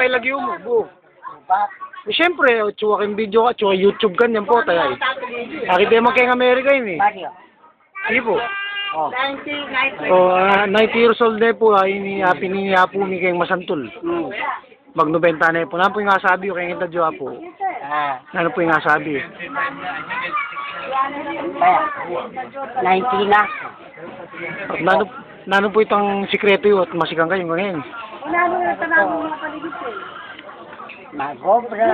may lagyo mo, bu. Ba? Eh, siyempre, tsuwa kang video ka, tsuwa YouTube ganyan po, tayo. Bakit di mo kayong Amerika yun eh? Mario. Sige po. Oh. 90 years old na po, pininiya po ni kayong masantol. Mag-90 na po. Ano po yung nasabi ko kayong intadyo po? Ano po yung nasabi? Kaya, 90 na. Nano po itong sikreto yun at masigang kayo ngayon? Magobra,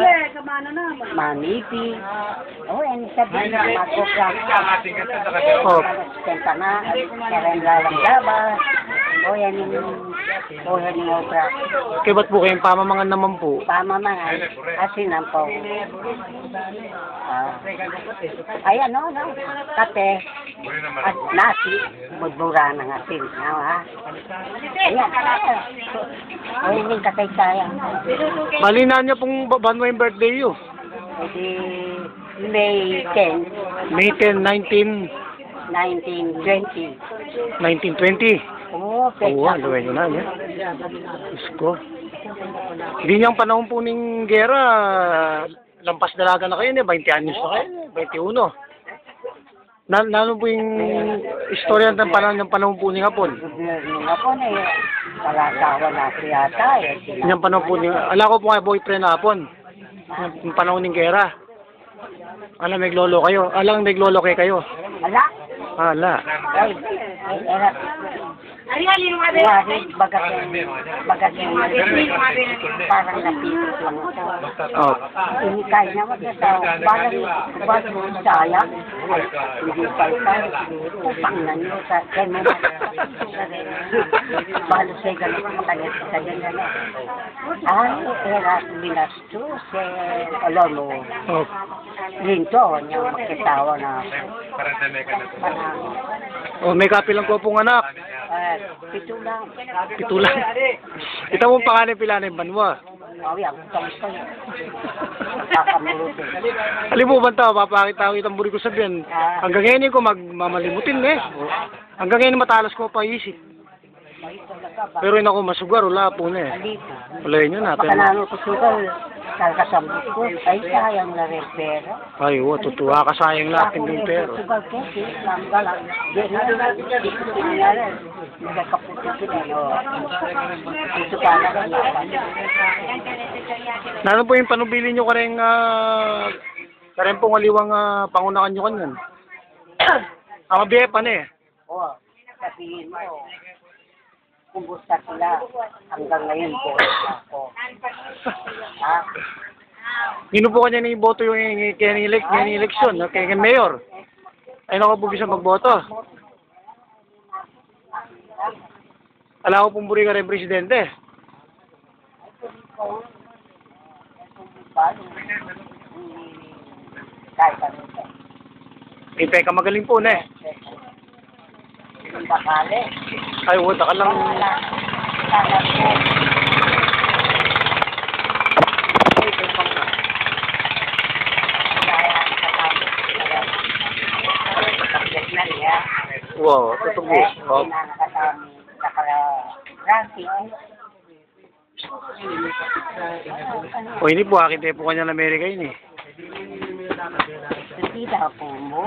manipi. Oh, yan sabi na magobra. Oh. Senta na, karen lalang labas. Oh, yan yung obra. Kaya ba't po kayong pamamangan naman po? Pamamangan, asin ang po. Ay, ano, kape, at nasi, budbura ng asin. Ha? Ayan. O, hindi katay-kaya. Malinan niya pong banwa yung birthday yun. Hindi, May 10, May 10, 1920. 1920. Oo, Oo, gawin nyo na yan. Diyos ko. Hindi niyang panahon po ng gera, lampas dalaga na kayo, 20 anyos na kayo, 21. Nano po yung istorya ng panahon po ni Hapon? Yung Hapon palasawa na siya yata Yung panahon po ni, ala ko po nga boyfriend na Hapon. Yung panahon ng gera. Alam, naglolo kayo. Alam, naglolo kayo. Ala? Ala. Bagat yung parang napipit lang ako. Oh. Inikay na magkasa, parang sayang. Hindi pa upang na nyo sa kemo. Balo sa'y ganun makanyat sa ganun. Ay, era binastos, alam mo, Oh. linto, niyang makitawa na. Oh, may kapilang ko pong anak. Pito lang. Pito lang. Ito mong pangalan pila ng banwa. Awi, ang tamis kayo. Kakamurot. Alam mo ba ito, papakita ko itang buri ko sabihin. Hanggang ngayon ko magmamalimutin eh. Hanggang ngayon matalas ko pa isip. Pero yun ako masugar, wala po na eh. Wala yun na. Makanano ko sugal. Kalkasambot ko. Ay, sayang na rin pera. Ay, tutuwa ka sayang lahat ng pero. Sugal ko, langgalang. Di na, di ko pinayaran. Nagkaputin ko na, no. Ito ka na rin. Ano po yung panubili nyo kareng pong aliwang pangunakan nyo kanyan? Ang mabihe pa na eh. Oo, sabihin mo, kumusta sila hanggang ngayon po ako. Ha? Sino po kanya ni boto yung eleksyon, kay mayor? Ay naku po bisa magboto. Alam ko pong buri ka rin presidente. Ka magaling po na eh. Bakali. Ay, wala ka lang. Wow, totoo. O, hindi po, akin tayo po kanya ng Amerika yun eh. Hindi daw po mo.